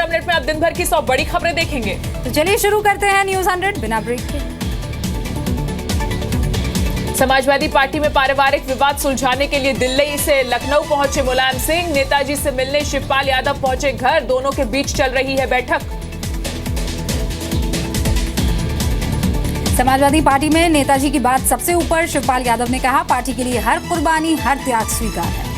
15 minute में आप दिन भर की 100 बड़ी खबरें देखेंगे। तो चलिए शुरू करते हैं न्यूज 100 बिना ब्रेक के। समाजवादी पार्टी में पारिवारिक विवाद सुलझाने के लिए दिल्ली से लखनऊ पहुंचे मुलायम सिंह। नेताजी से मिलने शिवपाल यादव पहुंचे घर। दोनों के बीच चल रही है बैठक। समाजवादी पार्टी में नेताजी की बात सबसे ऊपर। शिवपाल यादव ने कहा, पार्टी के लिए हर कुर्बानी, हर त्याग स्वीकार है।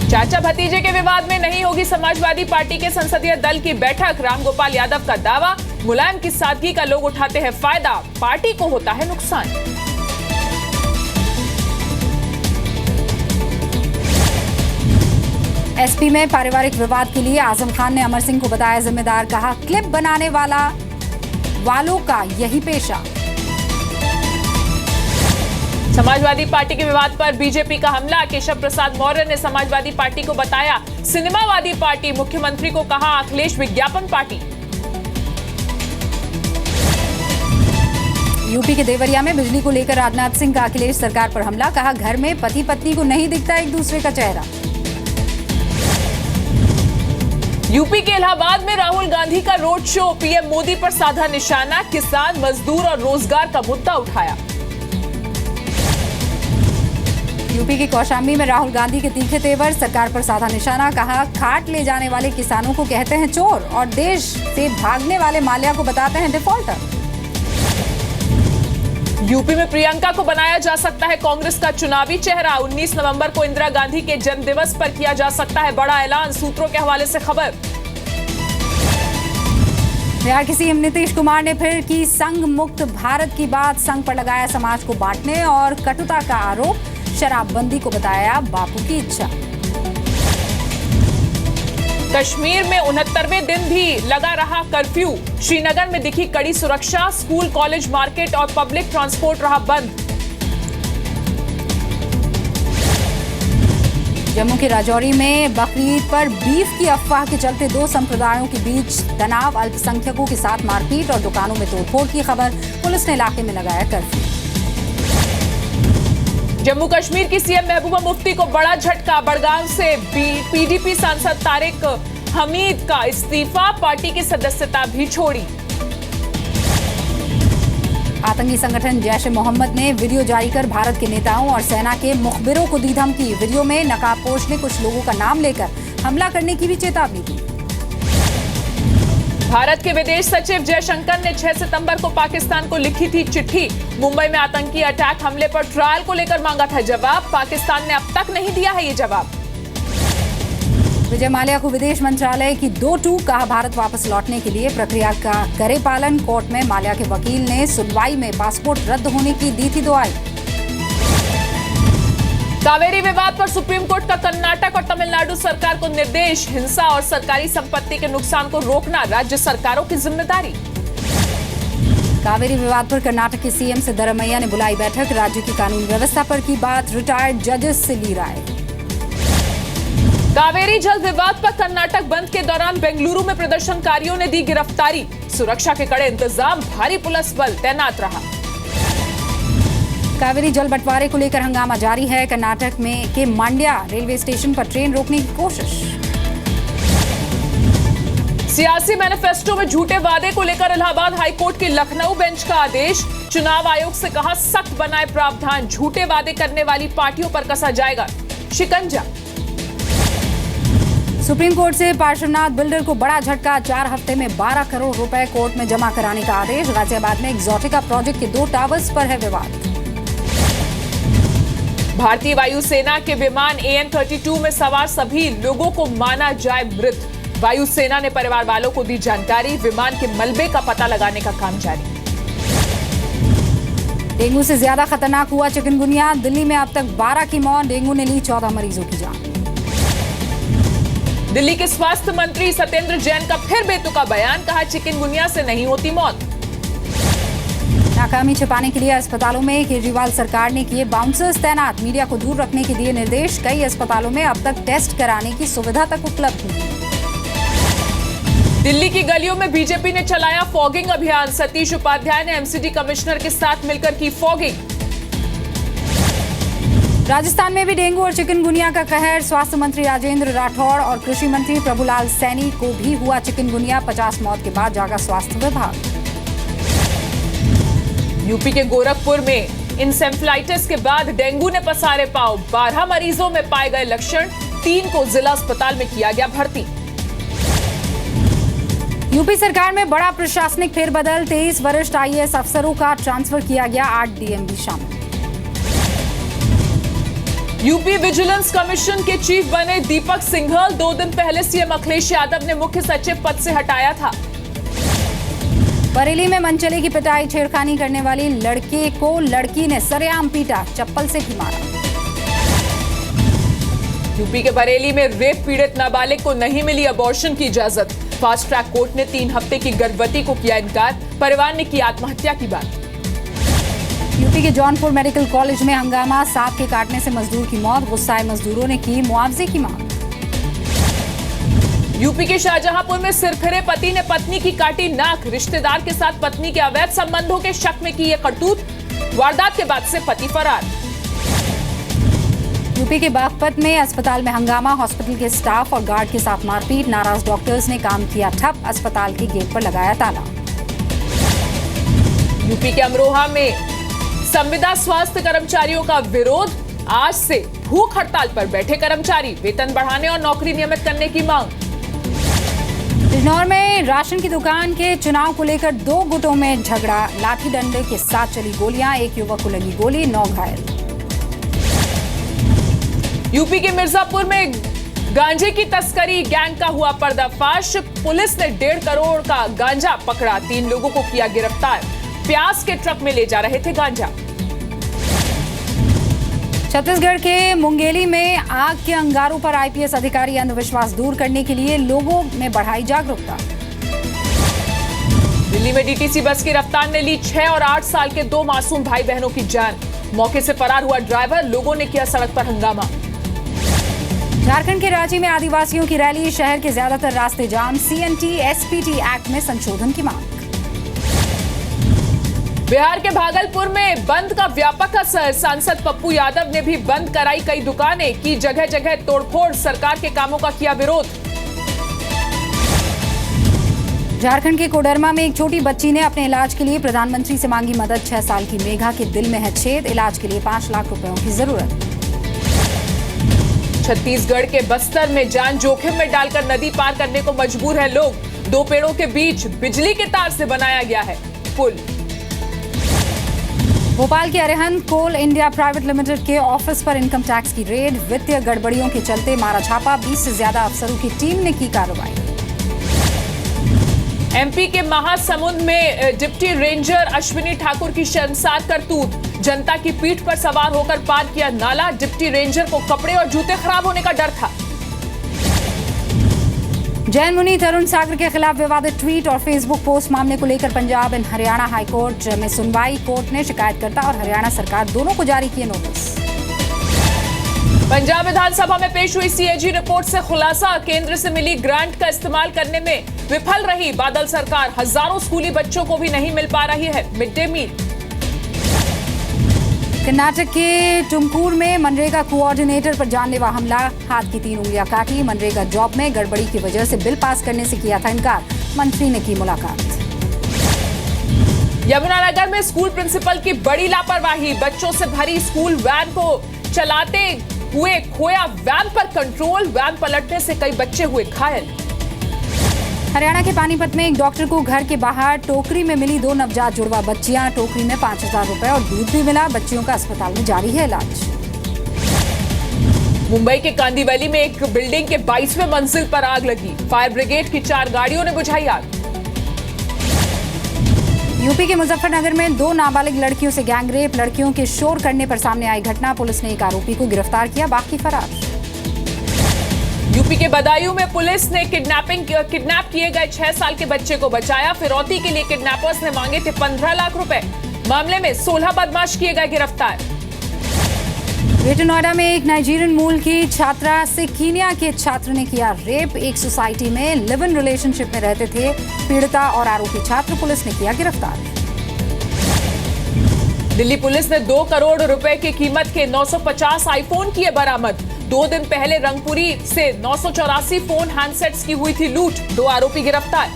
चाचा भतीजे के विवाद में नहीं होगी समाजवादी पार्टी के संसदीय दल की बैठक। रामगोपाल यादव का दावा, मुलायम की सादगी का लोग उठाते हैं फायदा, पार्टी को होता है नुकसान। एसपी में पारिवारिक विवाद के लिए आजम खान ने अमर सिंह को बताया जिम्मेदार। कहा, क्लिप बनाने वालों का यही पेशा। समाजवादी पार्टी के विवाद पर बीजेपी का हमला। केशव प्रसाद मौर्य ने समाजवादी पार्टी को बताया सिनेमावादी पार्टी। मुख्यमंत्री को कहा, अखिलेश विज्ञापन पार्टी। यूपी के देवरिया में बिजली को लेकर राजनाथ सिंह का अखिलेश सरकार पर हमला। कहा, घर में पति पत्नी को नहीं दिखता एक दूसरे का चेहरा। यूपी के इलाहाबाद में राहुल गांधी का रोड शो। पीएम मोदी पर साधा निशाना। किसान, मजदूर और रोजगार का मुद्दा उठाया। यूपी के कौशाम्बी में राहुल गांधी के तीखे तेवर। सरकार पर साधा निशाना। कहा, खाट ले जाने वाले किसानों को कहते हैं चोर और देश से भागने वाले माल्या को बताते हैं डिफॉल्टर। यूपी में प्रियंका को बनाया जा सकता है कांग्रेस का चुनावी चेहरा। 19 नवंबर को इंदिरा गांधी के जन्मदिवस पर किया जा सकता है बड़ा ऐलान। सूत्रों के हवाले से खबर। बिहार के सीएम नीतीश कुमार ने फिर की संघ मुक्त भारत की बात। संघ पर लगाया समाज को बांटने और कटुता का आरोप। शराबबंदी को बताया बापू की इच्छा। कश्मीर में 69वें दिन भी लगा रहा कर्फ्यू। श्रीनगर में दिखी कड़ी सुरक्षा। स्कूल, कॉलेज, मार्केट और पब्लिक ट्रांसपोर्ट रहा बंद। जम्मू के राजौरी में बकरीद पर बीफ की अफवाह के चलते दो संप्रदायों के बीच तनाव। अल्पसंख्यकों के साथ मारपीट और दुकानों में तोड़फोड़ की खबर। पुलिस ने इलाके में लगाया कर्फ्यू। जम्मू कश्मीर की सीएम महबूबा मुफ्ती को बड़ा झटका। बड़गांव से पीडीपी सांसद तारिक हमीद का इस्तीफा। पार्टी की सदस्यता भी छोड़ी। आतंकी संगठन जैश ए मोहम्मद ने वीडियो जारी कर भारत के नेताओं और सेना के मुखबिरों को दी धमकी। वीडियो में नकाबपोश ने कुछ लोगों का नाम लेकर हमला करने की भी चेतावनी दी। भारत के विदेश सचिव जयशंकर ने 6 सितंबर को पाकिस्तान को लिखी थी चिट्ठी। मुंबई में आतंकी अटैक हमले पर ट्रायल को लेकर मांगा था जवाब। पाकिस्तान ने अब तक नहीं दिया है ये जवाब। विजय माल्या को विदेश मंत्रालय की 2-2। कहा, भारत वापस लौटने के लिए प्रक्रिया का करे पालन। कोर्ट में माल्या के वकील ने सुनवाई में पासपोर्ट रद्द होने की दी थी दुआई। कावेरी विवाद पर सुप्रीम कोर्ट का कर्नाटक और तमिलनाडु सरकार को निर्देश। हिंसा और सरकारी संपत्ति के नुकसान को रोकना राज्य सरकारों की जिम्मेदारी। कावेरी विवाद पर कर्नाटक के सीएम सिद्धरमैया ने बुलाई बैठक। राज्य की कानून व्यवस्था पर की बात। रिटायर्ड जजेस से ली राय। कावेरी जल विवाद पर कर्नाटक बंद के दौरान बेंगलुरु में प्रदर्शनकारियों ने दी गिरफ्तारी। सुरक्षा के कड़े इंतजाम, भारी पुलिस बल तैनात रहा। कावेरी जल बंटवारे को लेकर हंगामा जारी है। कर्नाटक में के मांड्या रेलवे स्टेशन पर ट्रेन रोकने की कोशिश। सियासी मैनिफेस्टो में झूठे वादे को लेकर इलाहाबाद हाईकोर्ट की लखनऊ बेंच का आदेश। चुनाव आयोग से कहा, सख्त बनाए प्रावधान। झूठे वादे करने वाली पार्टियों पर कसा जाएगा शिकंजा। सुप्रीम कोर्ट से पार्श्वनाथ बिल्डर को बड़ा झटका। 4 हफ्ते में 12 करोड़ रुपए कोर्ट में जमा कराने का आदेश। गाजियाबाद में एक्सोटिका प्रोजेक्ट के 2 टावर्स पर है विवाद। भारतीय वायुसेना के विमान AN-32 में सवार सभी लोगों को माना जाए मृत। वायुसेना ने परिवार वालों को दी जानकारी। विमान के मलबे का पता लगाने का काम जारी। डेंगू से ज्यादा खतरनाक हुआ चिकनगुनिया। दिल्ली में अब तक 12 की मौत। डेंगू ने ली 14 मरीजों की जान। दिल्ली के स्वास्थ्य मंत्री सत्येंद्र जैन का फिर बेतुका बयान। कहा, चिकनगुनिया से नहीं होती मौत। नाकामी छिपाने के लिए अस्पतालों में केजरीवाल सरकार ने किए बाउंसर्स तैनात। मीडिया को दूर रखने के दिए निर्देश। कई अस्पतालों में अब तक टेस्ट कराने की सुविधा तक उपलब्ध नहीं। दिल्ली की गलियों में बीजेपी ने चलाया फॉगिंग अभियान। सतीश उपाध्याय ने एमसीडी कमिश्नर के साथ मिलकर की फॉगिंग। राजस्थान में भी डेंगू और चिकनगुनिया का कहर। स्वास्थ्य मंत्री राजेंद्र राठौड़ और कृषि मंत्री प्रभुलाल सैनी को भी हुआ चिकनगुनिया। 50 मौत के बाद जागा स्वास्थ्य विभाग। यूपी के गोरखपुर में इंसेफ्लाइटिस के बाद डेंगू ने पसारे पांव। 12 मरीजों में पाए गए लक्षण। 3 को जिला अस्पताल में किया गया भर्ती। यूपी सरकार में बड़ा प्रशासनिक फेरबदल। 23 वरिष्ठ आईएएस अफसरों का ट्रांसफर किया गया। 8 डीएम भी शामिल। यूपी विजिलेंस कमीशन के चीफ बने दीपक सिंघल। 2 दिन पहले सीएम अखिलेश यादव ने मुख्य सचिव पद से हटाया था। बरेली में मनचले की पिटाई। छेड़खानी करने वाली लड़के को लड़की ने सरेआम पीटा, चप्पल से भी मारा। यूपी के बरेली में रेप पीड़ित नाबालिग को नहीं मिली अबॉर्शन की इजाजत। फास्ट ट्रैक कोर्ट ने 3 हफ्ते की गर्भवती को किया इनकार। परिवार ने की आत्महत्या की बात। यूपी के जौनपुर मेडिकल कॉलेज में हंगामा। सांप के काटने से मजदूर की मौत। गुस्साए मजदूरों ने की मुआवजे की मांग। यूपी के शाहजहांपुर में सिरफिरे पति ने पत्नी की काटी नाक। रिश्तेदार के साथ पत्नी के अवैध संबंधों के शक में की ये करतूत। वारदात के बाद से पति फरार। यूपी के बागपत में अस्पताल में हंगामा। हॉस्पिटल के स्टाफ और गार्ड के साथ मारपीट। नाराज डॉक्टर्स ने काम किया ठप। अस्पताल के गेट पर लगाया ताला। यूपी के अमरोहा में संविदा स्वास्थ्य कर्मचारियों का विरोध। आज से भूख हड़ताल पर बैठे कर्मचारी। वेतन बढ़ाने और नौकरी नियमित करने की मांग। बिजनौर में राशन की दुकान के चुनाव को लेकर 2 गुटों में झगड़ा। लाठी डंडे के साथ चली गोलियां। 1 युवक को लगी गोली, 9 घायल। यूपी के मिर्जापुर में गांजे की तस्करी गैंग का हुआ पर्दाफाश। पुलिस ने 1.5 करोड़ का गांजा पकड़ा। 3 लोगों को किया गिरफ्तार। प्याज के ट्रक में ले जा रहे थे गांजा। छत्तीसगढ़ के मुंगेली में आग के अंगारों पर आईपीएस अधिकारी अंधविश्वास दूर करने के लिए लोगों में बढ़ाई जागरूकता। दिल्ली में डीटीसी बस की रफ्तार ने ली 6 और 8 साल के 2 मासूम भाई बहनों की जान। मौके से फरार हुआ ड्राइवर। लोगों ने किया सड़क पर हंगामा। झारखंड के रांची में आदिवासियों की रैली। शहर के ज्यादातर रास्ते जाम। सीएनटी एसपीटी एक्ट में संशोधन की मांग। बिहार के भागलपुर में बंद का व्यापक असर। सांसद पप्पू यादव ने भी बंद कराई कई दुकानें। की जगह जगह तोड़फोड़। सरकार के कामों का किया विरोध। झारखंड के कोडरमा में एक छोटी बच्ची ने अपने इलाज के लिए प्रधानमंत्री से मांगी मदद। 6 साल की मेघा के दिल में है छेद। इलाज के लिए 5 लाख रुपयों की जरूरत। छत्तीसगढ़ के बस्तर में जान जोखिम में डालकर नदी पार करने को मजबूर है लोग। 2 पेड़ों के बीच बिजली के तार से बनाया गया है पुल। भोपाल के अरिहंत कोल इंडिया प्राइवेट लिमिटेड के ऑफिस पर इनकम टैक्स की रेड। वित्तीय गड़बड़ियों के चलते मारा छापा। 20 से ज्यादा अफसरों की टीम ने की कार्रवाई। एमपी के महासमुंद में डिप्टी रेंजर अश्विनी ठाकुर की शर्मसार करतूत। जनता की पीठ पर सवार होकर पार किया नाला। डिप्टी रेंजर को कपड़े और जूते खराब होने का डर था। जैन मुनि तरुण सागर के खिलाफ विवादित ट्वीट और फेसबुक पोस्ट मामले को लेकर पंजाब एंड हरियाणा हाईकोर्ट में सुनवाई। कोर्ट ने शिकायतकर्ता और हरियाणा सरकार दोनों को जारी किए नोटिस। पंजाब विधानसभा में पेश हुई सीएजी रिपोर्ट से खुलासा। केंद्र से मिली ग्रांट का इस्तेमाल करने में विफल रही बादल सरकार। हजारों स्कूली बच्चों को भी नहीं मिल पा रही है मिड डे मील। कर्नाटक के टुमकुर में मनरेगा कोऑर्डिनेटर पर जानलेवा हमला। हाथ की 3 उंगलियां काटी। मनरेगा जॉब में गड़बड़ी की वजह से बिल पास करने से किया था इनकार। मंत्री ने की मुलाकात। यमुनानगर में स्कूल प्रिंसिपल की बड़ी लापरवाही। बच्चों से भरी स्कूल वैन को चलाते हुए खोया वैन पर कंट्रोल। वैन पलटने से कई बच्चे हुए घायल। हरियाणा के पानीपत में एक डॉक्टर को घर के बाहर टोकरी में मिली 2 नवजात जुड़वा बच्चियां। टोकरी में 5000 रुपए और दूध भी मिला। बच्चियों का अस्पताल में जारी है इलाज। मुंबई के कांदीवली में एक बिल्डिंग के 22वें मंजिल पर आग लगी। फायर ब्रिगेड की 4 गाड़ियों ने बुझाई आग। यूपी के मुजफ्फरनगर में 2 नाबालिग लड़कियों से गैंगरेप। लड़कियों के शोर करने पर सामने आई घटना। पुलिस ने एक आरोपी को गिरफ्तार किया, बाकी फरार। यूपी के बदायूं में पुलिस ने किडनैप किए गए 6 साल के बच्चे को बचाया। फिरौती के लिए किडनैपर्स ने मांगे थे 15 लाख रुपए। मामले में 16 बदमाश किए गए गिरफ्तार। ग्रेटर नोएडा में एक नाइजीरियन मूल की छात्रा से कीनिया के छात्र ने किया रेप। एक सोसाइटी में लिव इन रिलेशनशिप में रहते थे पीड़िता और आरोपी छात्र। पुलिस ने किया गिरफ्तार। दिल्ली पुलिस ने 2 करोड़ रुपए की कीमत के 950 आईफोन किए बरामद। 2 दिन पहले रंगपुरी से 984 फोन हैंडसेट्स की हुई थी लूट। 2 आरोपी गिरफ्तार।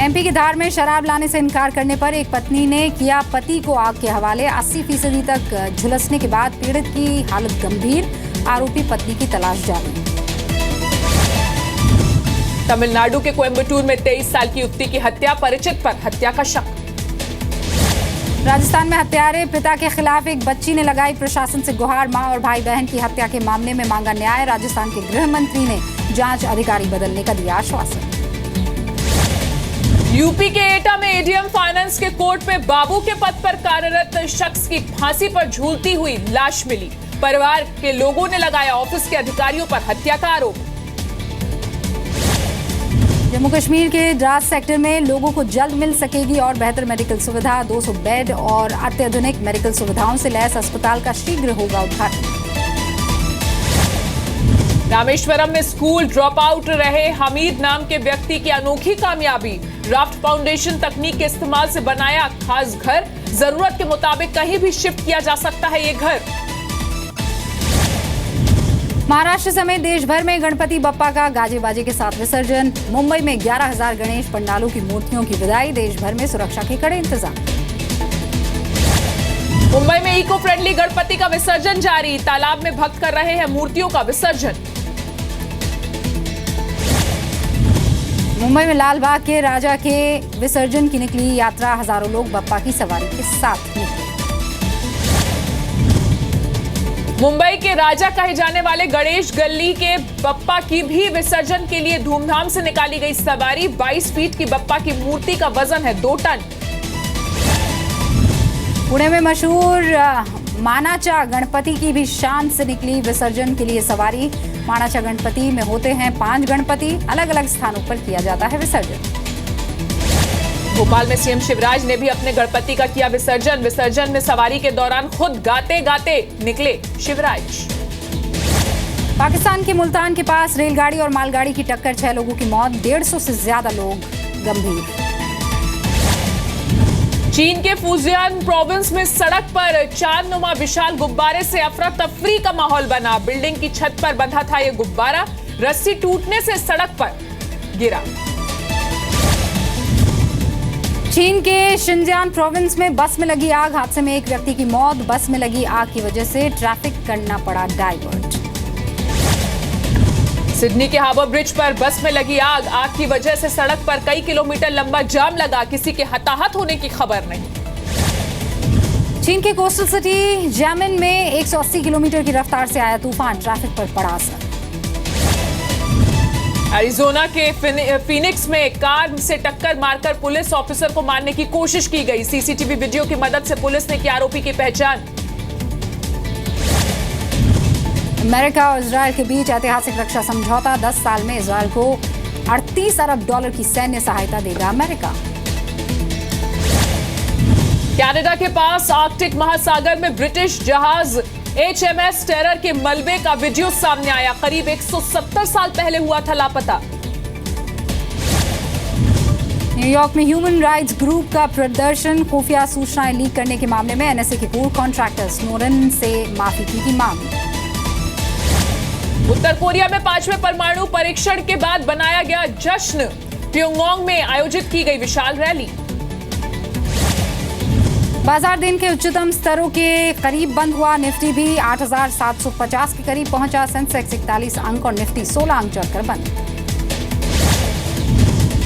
एमपी की धार में शराब लाने से इनकार करने पर एक पत्नी ने किया पति को आग के हवाले। 80% तक झुलसने के बाद पीड़ित की हालत गंभीर। आरोपी पत्नी की तलाश जारी। तमिलनाडु के कोयम्बटूर में 23 साल की युवती की हत्या, परिचित पर हत्या का शक। राजस्थान में हत्यारे पिता के खिलाफ एक बच्ची ने लगाई प्रशासन से गुहार। मां और भाई बहन की हत्या के मामले में मांगा न्याय। राजस्थान के गृह मंत्री ने जांच अधिकारी बदलने का दिया आश्वासन। यूपी के एटा में एडीएम फाइनेंस के कोर्ट में बाबू के पद पर कार्यरत शख्स की फांसी पर झूलती हुई लाश मिली। परिवार के लोगों ने लगाया ऑफिस के अधिकारियों पर हत्या का आरोप। जम्मू कश्मीर के द्रास सेक्टर में लोगों को जल्द मिल सकेगी और बेहतर मेडिकल सुविधा। 200 बेड और अत्याधुनिक मेडिकल सुविधाओं से लैस अस्पताल का शीघ्र होगा उद्घाटन। रामेश्वरम में स्कूल ड्रॉप आउट रहे हमीद नाम के व्यक्ति की अनोखी कामयाबी। राफ्ट फाउंडेशन तकनीक के इस्तेमाल से बनाया खास घर। जरूरत के मुताबिक कहीं भी शिफ्ट किया जा सकता है ये घर। महाराष्ट्र समेत देश भर में गणपति बप्पा का गाजे बाजे के साथ विसर्जन। मुंबई में 11,000 गणेश पंडालों की मूर्तियों की विदाई। देश भर में सुरक्षा के कड़े इंतजाम। मुंबई में इको फ्रेंडली गणपति का विसर्जन जारी। तालाब में भक्त कर रहे हैं मूर्तियों का विसर्जन। मुंबई में लालबाग के राजा के विसर्जन की निकली यात्रा। हजारों लोग बप्पा की सवारी के साथ निकले। मुंबई के राजा कहे जाने वाले गणेश गली के बप्पा की भी विसर्जन के लिए धूमधाम से निकाली गई सवारी। 22 फीट की बप्पा की मूर्ति का वजन है 2 टन। पुणे में मशहूर मानाचा गणपति की भी शान से निकली विसर्जन के लिए सवारी। मानाचा गणपति में होते हैं 5 गणपति। अलग अलग स्थानों पर किया जाता है विसर्जन। भोपाल में सीएम शिवराज ने भी अपने गणपति का किया विसर्जन। विसर्जन में सवारी के दौरान खुद गाते गाते निकले शिवराज। पाकिस्तान के मुल्तान के पास रेलगाड़ी और मालगाड़ी की टक्कर, 6 लोगों की मौत, 150 से ज्यादा लोग गंभीर। चीन के फुजियान प्रोविंस में सड़क पर चांदनुमा विशाल गुब्बारे से अफरा तफरी का माहौल बना। बिल्डिंग की छत पर बंधा था ये गुब्बारा। रस्सी टूटने से सड़क पर गिरा। चीन के शिनजियांग प्रोविंस में बस में लगी आग। हादसे में एक व्यक्ति की मौत। बस में लगी आग की वजह से ट्रैफिक करना पड़ा डाइवर्ट। सिडनी के हार्बर ब्रिज पर बस में लगी आग। आग की वजह से सड़क पर कई किलोमीटर लंबा जाम लगा। किसी के हताहत होने की खबर नहीं। चीन के कोस्टल सिटी जैमिन में 180 किलोमीटर की रफ्तार से आया तूफान। ट्रैफिक पर पड़ा असर। एरिजोना के फिनिक्स में कार से टक्कर मारकर पुलिस ऑफिसर को मारने की कोशिश की गई। सीसीटीवी वीडियो की मदद से पुलिस ने की आरोपी की पहचान। अमेरिका और इजरायल के बीच ऐतिहासिक रक्षा समझौता। 10 साल में इजरायल को $38 अरब की सैन्य सहायता देगा अमेरिका। कनाडा के पास आर्कटिक महासागर में ब्रिटिश जहाज HMS टेरर के मलबे का वीडियो सामने आया। करीब 170 साल पहले हुआ था लापता। न्यूयॉर्क में ह्यूमन राइट्स ग्रुप का प्रदर्शन। खुफिया सूचनाएं लीक करने के मामले में NSA के पूर्व कॉन्ट्रैक्टर स्नोडेन से माफी की मांग। उत्तर कोरिया में 5वें परमाणु परीक्षण के बाद बनाया गया जश्न। प्योंगयांग में आयोजित की गई विशाल रैली। बाजार दिन के उच्चतम स्तरों के करीब बंद हुआ। निफ्टी भी 8,750 के करीब पहुंचा। सेंसेक्स 41 अंक और निफ्टी 16 अंक चढ़कर बंद।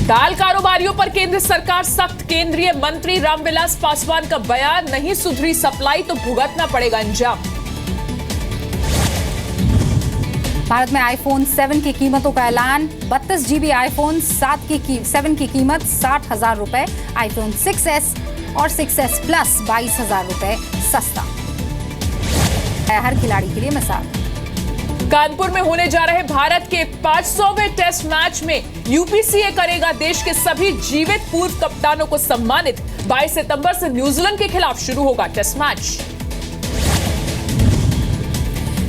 दाल कारोबारियों पर केंद्र सरकार सख्त। केंद्रीय मंत्री रामविलास पासवान का बयान, नहीं सुधरी सप्लाई तो भुगतना पड़ेगा अंजाम। भारत में आईफोन 7 की कीमतों का ऐलान। 32 GB आईफोन 7 की कीमत 60,000 रुपए। आईफोन 6s और 6s प्लस 22,000 रुपए सस्ता। हर खिलाड़ी के लिए मिसाल। कानपुर में होने जा रहे भारत के 500वें टेस्ट मैच में यूपीसीए करेगा देश के सभी जीवित पूर्व कप्तानों को सम्मानित। 22 सितंबर से न्यूजीलैंड के खिलाफ शुरू होगा टेस्ट मैच।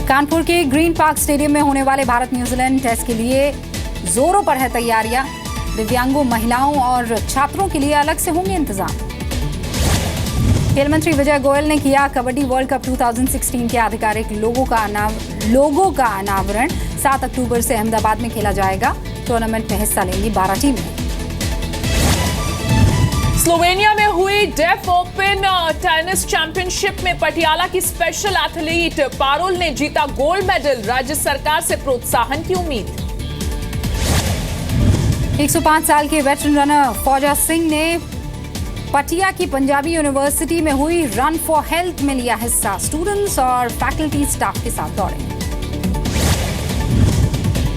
कानपुर के ग्रीन पार्क स्टेडियम में होने वाले भारत न्यूजीलैंड टेस्ट के लिए जोरों पर है तैयारियां। दिव्यांगों, महिलाओं और छात्रों के लिए अलग से होंगे इंतजाम। खेल मंत्री विजय गोयल ने किया कबड्डी वर्ल्ड कप 2016 के आधिकारिक लोगों का अनावरण। 7 अक्टूबर से अहमदाबाद में खेला जाएगा। टूर्नामेंट में हिस्सा लेंगी 12 टीमें। स्लोवेनिया में हुई डेफ ओपन टेनिस चैंपियनशिप में पटियाला की स्पेशल एथलीट पारुल ने जीता गोल्ड मेडल। राज्य सरकार से प्रोत्साहन की उम्मीद। 105 साल के वेटरन रनर फौजा सिंह ने पटिया की पंजाबी यूनिवर्सिटी में हुई रन फॉर हेल्थ में लिया हिस्सा। स्टूडेंट्स और फैकल्टी स्टाफ के साथ दौड़े।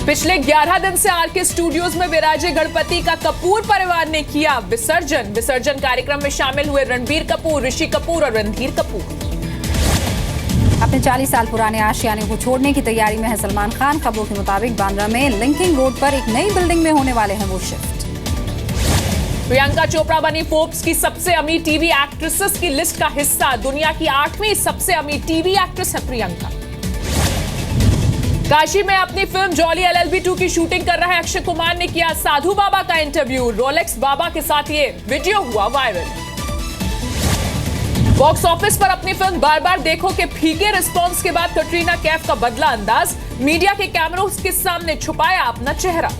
पिछले 11 दिन से आरके स्टूडियोज में विराजे गणपति का कपूर परिवार ने किया विसर्जन कार्यक्रम में शामिल हुए रणबीर कपूर, ऋषि कपूर और रणधीर कपूर। अपने 40 साल पुराने आशियाने को छोड़ने की तैयारी में है सलमान खान। खबरों के मुताबिक बांद्रा में लिंकिंग रोड पर एक नई बिल्डिंग में होने वाले हैं वो शिफ्ट। प्रियंका चोपड़ा बनी फोर्ब्स की सबसे अमीर टीवी एक्ट्रेसेस की लिस्ट का हिस्सा। दुनिया की 8वीं सबसे अमीर टीवी एक्ट्रेस है प्रियंका। काशी में अपनी फिल्म जॉली LLB 2 की शूटिंग कर रहे अक्षय कुमार ने किया साधु बाबा का इंटरव्यू। रोलेक्स बाबा के साथ ये वीडियो हुआ वायरल। बॉक्स ऑफिस पर अपनी फिल्म बार बार देखो के फीके रिस्पॉन्स के बाद कटरीना कैफ का बदला अंदाज। मीडिया के कैमरों के सामने छुपाया अपना चेहरा।